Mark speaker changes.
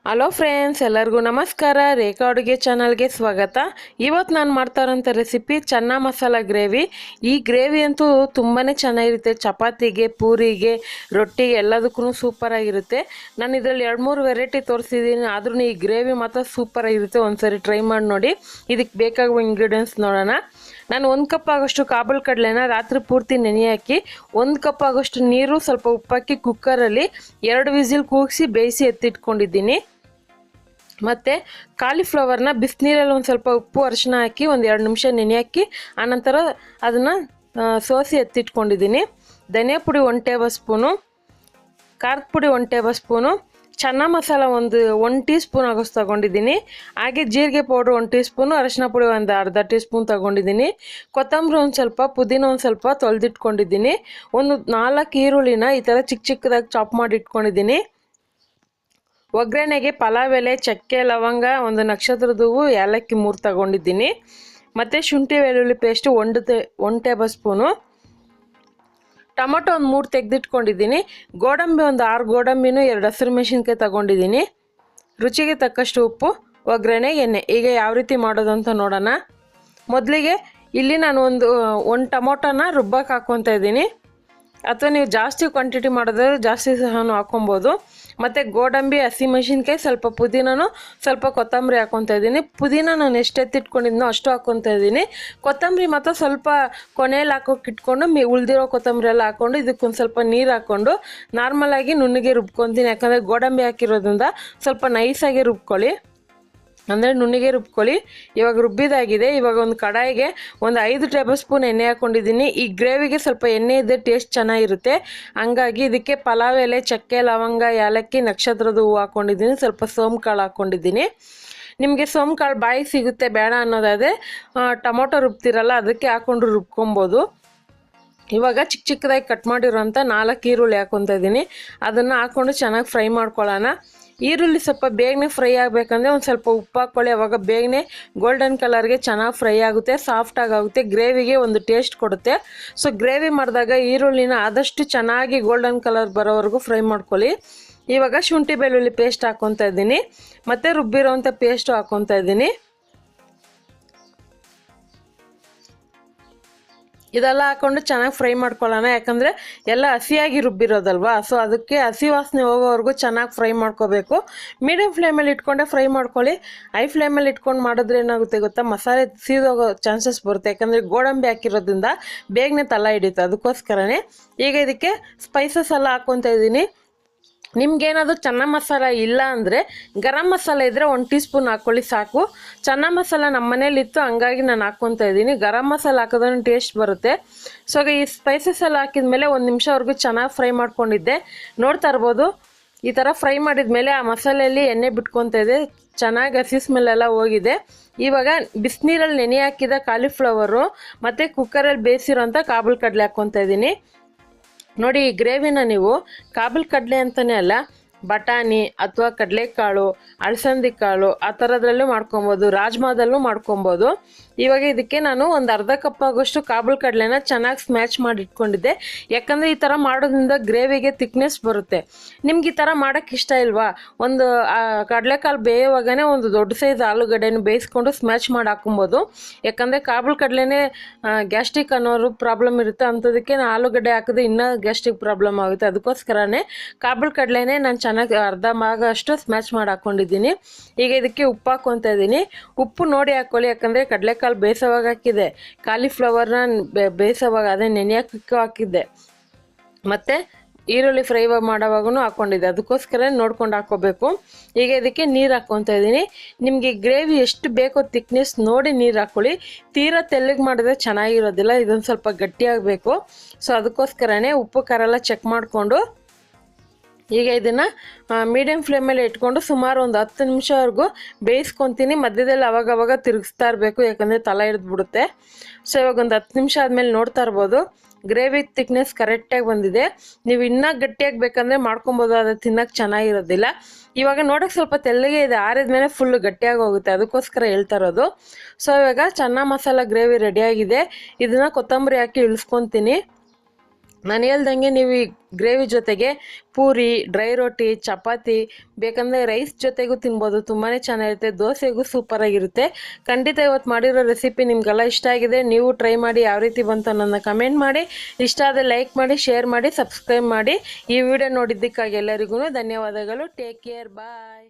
Speaker 1: Hello friends, ಎಲ್ಲರಿಗೂ ನಮಸ್ಕಾರ. ರೇಖಾ ಅಡುಗೆ ಚಾನಲ್ಗೆ ಸ್ವಾಗತ. ಇವತ್ತು ನಾನು ಮಾಡ್ತಾ ಇರೋಂಥ ರೆಸಿಪಿ ಚೆನ್ನ ಮಸಾಲ ಗ್ರೇವಿ. ಈ ಗ್ರೇವಿ ಅಂತೂ ತುಂಬಾ ಚೆನ್ನಾಗಿರುತ್ತೆ. ಚಪಾತಿಗೆ, ಪೂರಿಗೆ, ರೊಟ್ಟಿಗೆ ಎಲ್ಲದಕ್ಕೂ ಸೂಪರಾಗಿರುತ್ತೆ. ನಾನು ಇದರಲ್ಲಿ 2-3 ವೆರೈಟಿ ತೋರಿಸಿದ್ದೀನಿ, ಆದ್ರೂ ಈ ಗ್ರೇವಿ ಮಾತ್ರ ಸೂಪರಾಗಿರುತ್ತೆ. ಒಂದ್ಸರಿ ಟ್ರೈ ಮಾಡಿ ನೋಡಿ. ಇದಕ್ಕೆ ಬೇಕಾಗುವ ಇಂಗ್ರೀಡಿಯೆಂಟ್ಸ್ ನೋಡೋಣ. ನಾನು 1 ಕಪ್ ಆಗೋಷ್ಟು ಕಾಬೂಲ್ ಕಡಲೆನ ರಾತ್ರಿ ಪೂರ್ತಿ ನೆನೆ ಹಾಕಿ 1 ಕಪ್ ಆಗೋಷ್ಟು ನೀರು, ಸ್ವಲ್ಪ ಉಪ್ಪಾಕಿ ಕುಕ್ಕರಲ್ಲಿ 2 ವಿಸಿಲ್ ಕೂಗಿಸಿ ಬೇಯಿಸಿ ಎತ್ತಿಟ್ಕೊಂಡಿದ್ದೀನಿ. ಮತ್ತು ಕಾಲಿಫ್ಲವರ್ನ ಬಿಸಿನೀರಲ್ಲಿ ಒಂದು ಸ್ವಲ್ಪ ಉಪ್ಪು ಅರಿಶಿನ ಹಾಕಿ 1-2 ನಿಮಿಷ ನೆನೆ ಹಾಕಿ ಆನಂತರ ಅದನ್ನು ಸೋಸಿ ಎತ್ತಿಟ್ಕೊಂಡಿದ್ದೀನಿ. ಧನಿಯಾ ಪುಡಿ 1 ಟೇಬಲ್ ಸ್ಪೂನು, ಖಾರದ ಪುಡಿ 1 ಟೇಬಲ್ ಸ್ಪೂನು, ಚೆನ್ನ ಮಸಾಲ 1 ಟೀ ಸ್ಪೂನ್ ಆಗೋಷ್ಟು ತೊಗೊಂಡಿದ್ದೀನಿ. ಹಾಗೆ ಜೀರಿಗೆ ಪೌಡ್ರ್ 1 ಟೀ ಸ್ಪೂನು, ಅರಿಶಿನ ಪುಡಿ ಅರ್ಧ ಟೀ ಸ್ಪೂನ್ ತೊಗೊಂಡಿದ್ದೀನಿ. ಕೊತ್ತಂಬರಿ ಒಂದು ಸ್ವಲ್ಪ, ಪುದೀನ ಒಂದು ಸ್ವಲ್ಪ ತೊಳೆದಿಟ್ಕೊಂಡಿದ್ದೀನಿ. 4 ಈರುಳ್ಳಿನ ಈ ಥರ ಚಿಕ್ಕ ಚಿಕ್ಕದಾಗಿ ಚಾಪ್ ಮಾಡಿ ಇಟ್ಕೊಂಡಿದ್ದೀನಿ. ಒಗ್ಗರಣೆಗೆ ಪಲಾವ್ ಎಲೆ, ಚಕ್ಕೆ, ಲವಂಗ, 1 ನಕ್ಷತ್ರದ ಹೂವು, ಏಲಕ್ಕಿ 3 ತಗೊಂಡಿದ್ದೀನಿ. ಮತ್ತು ಶುಂಠಿ ಬೆಳ್ಳುಳ್ಳಿ ಪೇಸ್ಟ್ 1 ಟೇಬಲ್ ಸ್ಪೂನು, ಟೊಮೊಟೊ 3 ತೆಗೆದಿಟ್ಕೊಂಡಿದ್ದೀನಿ. ಗೋಡಂಬಿ 6 ಗೋಡಂಬಿನೂ 2 ಹಸಿರು ಮೆಣಸಿನ್ಕಾಯಿ ತಗೊಂಡಿದ್ದೀನಿ. ರುಚಿಗೆ ತಕ್ಕಷ್ಟು ಉಪ್ಪು, ಒಗ್ಗರಣೆ, ಎಣ್ಣೆ. ಈಗ ಯಾವ ರೀತಿ ಮಾಡೋದು ಅಂತ ನೋಡೋಣ. ಮೊದಲಿಗೆ ಇಲ್ಲಿ ನಾನು ಒಂದು ಟೊಮೊಟೊನ ರುಬ್ಬಕ್ಕೆ ಹಾಕ್ಕೊತಾ ಇದ್ದೀನಿ. ಅಥವಾ ನೀವು ಜಾಸ್ತಿ ಕ್ವಾಂಟಿಟಿ ಮಾಡಿದ್ರೆ ಜಾಸ್ತಿ ಸಹ ಹಾಕ್ಕೊಬೋದು. ಮತ್ತು ಗೋಡಂಬಿ, ಹಸಿಮೆಣಸಿನ್ಕಾಯಿ, ಸ್ವಲ್ಪ ಪುದೀನೂ, ಸ್ವಲ್ಪ ಕೊತ್ತಂಬರಿ ಹಾಕ್ಕೊತಾ ಇದ್ದೀನಿ. ಪುದೀನ ನಾನು ಎಷ್ಟು ಎತ್ತಿಟ್ಕೊಂಡಿದ್ನೋ ಅಷ್ಟು ಹಾಕ್ಕೊತಾ ಇದ್ದೀನಿ. ಕೊತ್ತಂಬರಿ ಮಾತ್ರ ಸ್ವಲ್ಪ ಕೊನೆಯಲ್ಲಿ ಹಾಕೋಕೆ ಇಟ್ಕೊಂಡು ಉಳಿದಿರೋ ಕೊತ್ತಂಬರಿ ಎಲ್ಲ ಹಾಕ್ಕೊಂಡು ಇದಕ್ಕೊಂದು ಸ್ವಲ್ಪ ನೀರು ಹಾಕ್ಕೊಂಡು ನಾರ್ಮಲಾಗಿ ನುಣ್ಣಗೆ ರುಬ್ಕೊತೀನಿ. ಯಾಕಂದರೆ ಗೋಡಂಬಿ ಹಾಕಿರೋದ್ರಿಂದ ಸ್ವಲ್ಪ ನೈಸಾಗಿ ರುಬ್ಕೊಳ್ಳಿ, ಅಂದರೆ ನುಣ್ಣಗೆ ರುಬ್ಕೊಳ್ಳಿ. ಇವಾಗ ರುಬ್ಬಿದಾಗಿದೆ. ಇವಾಗ ಒಂದು ಕಡಾಯಿಗೆ 5 ಟೇಬಲ್ ಸ್ಪೂನ್ ಎಣ್ಣೆ ಹಾಕ್ಕೊಂಡಿದ್ದೀನಿ. ಈ ಗ್ರೇವಿಗೆ ಸ್ವಲ್ಪ ಎಣ್ಣೆ ಇದ್ದರೆ ಟೇಸ್ಟ್ ಚೆನ್ನಾಗಿರುತ್ತೆ. ಹಂಗಾಗಿ ಇದಕ್ಕೆ ಪಲಾವ್ ಎಲೆ, ಚಕ್ಕೆ, ಲವಂಗ, ಏಲಕ್ಕಿ, ನಕ್ಷತ್ರದ ಹೂವು ಹಾಕ್ಕೊಂಡಿದ್ದೀನಿ. ಸ್ವಲ್ಪ ಸೋಂಪು ಕಾಳು ಹಾಕ್ಕೊಂಡಿದ್ದೀನಿ. ನಿಮಗೆ ಸೋಂಪು ಕಾಳು ಬಾಯಿಗೆ ಸಿಗುತ್ತೆ ಬೇಡ ಅನ್ನೋದಾದರೆ ಟೊಮೊಟೊ ರುಬ್ತಿರಲ್ಲ ಅದಕ್ಕೆ ಹಾಕ್ಕೊಂಡು ರುಬ್ಕೊಬೋದು. ಇವಾಗ ಚಿಕ್ಕ ಚಿಕ್ಕದಾಗಿ ಕಟ್ ಮಾಡಿರೋಂಥ 4 ಈರುಳ್ಳಿ ಹಾಕ್ಕೊತಾ ಇದ್ದೀನಿ. ಅದನ್ನು ಹಾಕ್ಕೊಂಡು ಚೆನ್ನಾಗಿ ಫ್ರೈ ಮಾಡ್ಕೊಳ್ಳೋಣ. ಈರುಳ್ಳಿ ಸ್ವಲ್ಪ ಬೇಗನೆ ಫ್ರೈ ಆಗಬೇಕಂದ್ರೆ ಒಂದು ಸ್ವಲ್ಪ ಉಪ್ಪು ಹಾಕ್ಕೊಳ್ಳಿ. ಅವಾಗ ಬೇಗನೆ ಗೋಲ್ಡನ್ ಕಲರ್ಗೆ ಚೆನ್ನಾಗಿ ಫ್ರೈ ಆಗುತ್ತೆ, ಸಾಫ್ಟಾಗಿ ಆಗುತ್ತೆ, ಗ್ರೇವಿಗೆ ಒಂದು ಟೇಸ್ಟ್ ಕೊಡುತ್ತೆ. ಸೊ ಗ್ರೇವಿ ಮಾಡಿದಾಗ ಈರುಳ್ಳಿನ ಆದಷ್ಟು ಚೆನ್ನಾಗಿ ಗೋಲ್ಡನ್ ಕಲರ್ ಬರೋವರೆಗೂ ಫ್ರೈ ಮಾಡ್ಕೊಳ್ಳಿ. ಇವಾಗ ಶುಂಠಿ ಬೆಳ್ಳುಳ್ಳಿ ಪೇಸ್ಟ್ ಹಾಕ್ಕೊತಾ ಇದ್ದೀನಿ. ಮತ್ತು ರುಬ್ಬಿರೋವಂಥ ಪೇಸ್ಟು ಹಾಕ್ಕೊತಾ ಇದ್ದೀನಿ. ಇದೆಲ್ಲ ಹಾಕ್ಕೊಂಡು ಚೆನ್ನಾಗಿ ಫ್ರೈ ಮಾಡ್ಕೊಳ್ಳೋಣ. ಯಾಕಂದರೆ ಎಲ್ಲ ಹಸಿಯಾಗಿ ರುಬ್ಬಿರೋದಲ್ವಾ, ಸೊ ಅದಕ್ಕೆ ಹಸಿ ವಾಸನೆ ಹೋಗೋವರೆಗೂ ಚೆನ್ನಾಗಿ ಫ್ರೈ ಮಾಡ್ಕೋಬೇಕು. ಮೀಡಿಯಮ್ ಫ್ಲೇಮಲ್ಲಿ ಇಟ್ಕೊಂಡೆ ಫ್ರೈ ಮಾಡ್ಕೊಳ್ಳಿ. ಹೈ ಫ್ಲೇಮಲ್ಲಿ ಇಟ್ಕೊಂಡು ಮಾಡಿದ್ರೆ ಏನಾಗುತ್ತೆ ಗೊತ್ತಾ, ಮಸಾಲೆ ಸೀದೋಗೋ ಚಾನ್ಸಸ್ ಬರುತ್ತೆ. ಯಾಕಂದರೆ ಗೋಡಂಬಿ ಹಾಕಿರೋದ್ರಿಂದ ಬೇಗನೆ ತಳ ಹಿಡಿಯುತ್ತೆ. ಅದಕ್ಕೋಸ್ಕರನೇ ಈಗ ಇದಕ್ಕೆ ಸ್ಪೈಸಸ್ ಎಲ್ಲ ಹಾಕ್ಕೊತಾ ಇದ್ದೀನಿ. ನಿಮ್ಗೇನಾದರೂ ಚೆನ್ನ ಮಸಾಲ ಇಲ್ಲ ಅಂದರೆ ಗರಂ ಮಸಾಲ ಇದ್ದರೆ 1 ಟೀ ಸ್ಪೂನ್ ಹಾಕ್ಕೊಳ್ಳಿ ಸಾಕು. ಚೆನ್ನ ಮಸಾಲ ನಮ್ಮ ಮನೇಲಿತ್ತು, ಹಂಗಾಗಿ ನಾನು ಹಾಕ್ಕೊತಾ ಇದ್ದೀನಿ. ಗರಂ ಮಸಾಲ ಹಾಕೋದ್ರೂ ಟೇಸ್ಟ್ ಬರುತ್ತೆ. ಸೊ ಈ ಸ್ಪೈಸಸ್ ಎಲ್ಲ ಹಾಕಿದ ಮೇಲೆ 1 ನಿಮಿಷವರೆಗೂ ಚೆನ್ನಾಗಿ ಫ್ರೈ ಮಾಡ್ಕೊಂಡಿದ್ದೆ. ನೋಡ್ತಾ ಇರ್ಬೋದು, ಈ ಥರ ಫ್ರೈ ಮಾಡಿದ ಮೇಲೆ ಆ ಮಸಾಲೆಯಲ್ಲಿ ಎಣ್ಣೆ ಬಿಟ್ಕೊತಾ ಇದೆ, ಚೆನ್ನಾಗಿ ಹಸಿ ಸ್ಮೆಲ್ಲೆಲ್ಲ ಹೋಗಿದೆ. ಇವಾಗ ಬಿಸಿನೀರಲ್ಲಿ ನೆನೆ ಹಾಕಿದ ಕಾಲಿಫ್ಲವರು ಮತ್ತು ಕುಕ್ಕರಲ್ಲಿ ಬೇಯಿಸಿರೋಂಥ ಕಾಬೂಲ್ ಕಡಲೆ ಹಾಕ್ಕೊತಾ ಇದ್ದೀನಿ. ನೋಡಿ, ಈ ಗ್ರೇವಿನ ನೀವು ಕಾಬೂಲ್ ಕಡಲೆ ಅಂತಲೇ ಅಲ್ಲ, ಬಟಾಣಿ ಅಥವಾ ಕಡಲೆಕಾಳು, ಅಲಸಂದಿ ಕಾಳು ಆ ಥರದ್ರಲ್ಲೂ ಮಾಡ್ಕೊಬೋದು, ರಾಜ್ಮಾದಲ್ಲೂ ಮಾಡ್ಕೊಬೋದು. ಇವಾಗ ಇದಕ್ಕೆ ನಾನು ಒಂದು ಅರ್ಧ ಕಪ್ ಆಗೋಷ್ಟು ಕಾಬೂಲ್ ಕಡಲೆನ ಚೆನ್ನಾಗಿ ಸ್ಮ್ಯಾಚ್ ಮಾಡಿ ಇಟ್ಕೊಂಡಿದ್ದೆ. ಯಾಕಂದರೆ ಈ ಥರ ಮಾಡೋದ್ರಿಂದ ಗ್ರೇವಿಗೆ ಥಿಕ್ನೆಸ್ ಬರುತ್ತೆ. ನಿಮ್ಗೆ ಈ ಥರ ಮಾಡೋಕ್ಕೆ ಇಷ್ಟ ಇಲ್ವಾ, ಒಂದು ಕಡಲೆಕಾಳು ಬೇಯುವಾಗನೇ ಒಂದು ದೊಡ್ಡ ಸೈಜ್ ಆಲೂಗಡ್ಡೆನ ಬೇಯಿಸ್ಕೊಂಡು ಸ್ಮ್ಯಾಚ್ ಮಾಡಿ ಹಾಕೊಬೋದು. ಯಾಕಂದರೆ ಕಾಬೂಲ್ ಕಡಲೆನೇ ಗ್ಯಾಸ್ಟ್ರಿಕ್ ಅನ್ನೋರು ಪ್ರಾಬ್ಲಮ್ ಇರುತ್ತೆ, ಅಂಥದಕ್ಕೆ ನಾನು ಆಲೂಗಡ್ಡೆ ಹಾಕಿದ್ರೆ ಇನ್ನೂ ಗ್ಯಾಸ್ಟ್ರಿಕ್ ಪ್ರಾಬ್ಲಮ್ ಆಗುತ್ತೆ. ಅದಕ್ಕೋಸ್ಕರನೇ ಕಾಬೂಲ್ ಕಡಲೆನೇ ನಾನು ಚೆನ್ನಾಗಿ ಅರ್ಧ ಭಾಗ ಅಷ್ಟು ಸ್ಮ್ಯಾಚ್ ಮಾಡಿ ಹಾಕ್ಕೊಂಡಿದ್ದೀನಿ. ಈಗ ಇದಕ್ಕೆ ಉಪ್ಪು ಹಾಕ್ಕೊತಾ ಇದ್ದೀನಿ. ಉಪ್ಪು ನೋಡಿ ಹಾಕ್ಕೊಳ್ಳಿ, ಯಾಕಂದರೆ ಕಡಲೆಕಾಳು ಬೇಯಿಸೋವಾಗ ಹಾಕಿದೆ, ಕಾಲಿಫ್ಲವರ್ನ ಬೇಯಿಸೋವಾಗ ಅದೇ ನೆನೆಯೋಕ್ಕೂ ಹಾಕಿದ್ದೆ, ಮತ್ತು ಈರುಳ್ಳಿ ಫ್ರೈ ಮಾಡೋವಾಗೂ ಹಾಕ್ಕೊಂಡಿದ್ದೆ. ಅದಕ್ಕೋಸ್ಕರ ನೋಡ್ಕೊಂಡು ಹಾಕ್ಕೋಬೇಕು. ಈಗ ಇದಕ್ಕೆ ನೀರು ಹಾಕ್ಕೊತಾ ಇದ್ದೀನಿ. ನಿಮಗೆ ಗ್ರೇವಿ ಎಷ್ಟು ಬೇಕೋ ಥಿಕ್ನೆಸ್ ನೋಡಿ ನೀರು ಹಾಕ್ಕೊಳ್ಳಿ. ತೀರಾ ತೆಳ್ಳಗೆ ಮಾಡಿದ್ರೆ ಚೆನ್ನಾಗಿರೋದಿಲ್ಲ, ಇದೊಂದು ಸ್ವಲ್ಪ ಗಟ್ಟಿಯಾಗಬೇಕು. ಸೊ ಅದಕ್ಕೋಸ್ಕರನೇ ಉಪ್ಪು ಖಾರ ಎಲ್ಲ ಚೆಕ್ ಮಾಡಿಕೊಂಡು ಈಗ ಇದನ್ನು ಮೀಡಿಯಮ್ ಫ್ಲೇಮಲ್ಲಿ ಇಟ್ಕೊಂಡು ಸುಮಾರು ಒಂದು 10 ನಿಮಿಷವರೆಗೂ ಬೇಯಿಸ್ಕೊತೀನಿ. ಮಧ್ಯದಲ್ಲಿ ಅವಾಗವಾಗ ತಿರುಗಿಸ್ತಾ ಇರಬೇಕು, ಯಾಕಂದರೆ ತಳ ಹಿಡಿದ್ಬಿಡುತ್ತೆ. ಸೊ ಇವಾಗ ಒಂದು 10 ನಿಮಿಷ ಆದಮೇಲೆ ನೋಡ್ತಾ ಇರ್ಬೋದು, ಗ್ರೇವಿ ಥಿಕ್ನೆಸ್ ಕರೆಕ್ಟಾಗಿ ಬಂದಿದೆ. ನೀವು ಇನ್ನೂ ಗಟ್ಟಿಯಾಗಿ ಬೇಕಂದರೆ ಮಾಡ್ಕೊಬೋದು, ಅದು ತಿನ್ನೋಕ್ಕೆ ಚೆನ್ನಾಗಿರೋದಿಲ್ಲ. ಇವಾಗ ನೋಡೋಕ್ಕೆ ಸ್ವಲ್ಪ ತೆಳ್ಳಗೆ ಇದೆ, ಆರಿದ ಮೇಲೆ ಫುಲ್ಲು ಗಟ್ಟಿಯಾಗಿ ಹೋಗುತ್ತೆ, ಅದಕ್ಕೋಸ್ಕರ ಹೇಳ್ತಾ ಇರೋದು. ಸೊ ಇವಾಗ ಚೆನ್ನ ಮಸಾಲ ಗ್ರೇವಿ ರೆಡಿಯಾಗಿದೆ. ಇದನ್ನು ಕೊತ್ತಂಬರಿ ಹಾಕಿ ಇಳಿಸ್ಕೊತೀನಿ. ನಾನು ಹೇಳ್ದಂಗೆ ನೀವು ಈ ಗ್ರೇವಿ ಜೊತೆಗೆ ಪೂರಿ, ಡ್ರೈ ರೋಟಿ, ಚಪಾತಿ, ಬೇಕಂದರೆ ರೈಸ್ ಜೊತೆಗೂ ತಿನ್ಬೋದು. ತುಂಬಾ ಚೆನ್ನಾಗಿರುತ್ತೆ. ದೋಸೆಗೂ ಸೂಪರಾಗಿರುತ್ತೆ. ಖಂಡಿತ ಇವತ್ತು ಮಾಡಿರೋ ರೆಸಿಪಿ ನಿಮಗೆಲ್ಲ ಇಷ್ಟ ಆಗಿದೆ. ನೀವು ಟ್ರೈ ಮಾಡಿ ಯಾವ ರೀತಿ ಬಂತು ನನ್ನ ಕಮೆಂಟ್ ಮಾಡಿ. ಇಷ್ಟ ಆದರೆ ಲೈಕ್ ಮಾಡಿ, ಶೇರ್ ಮಾಡಿ, ಸಬ್ಸ್ಕ್ರೈಬ್ ಮಾಡಿ. ಈ ವಿಡಿಯೋ ನೋಡಿದ್ದಕ್ಕಾಗಿ ಎಲ್ಲರಿಗೂ ಧನ್ಯವಾದಗಳು. ಟೇಕ್ ಕೇರ್, ಬಾಯ್.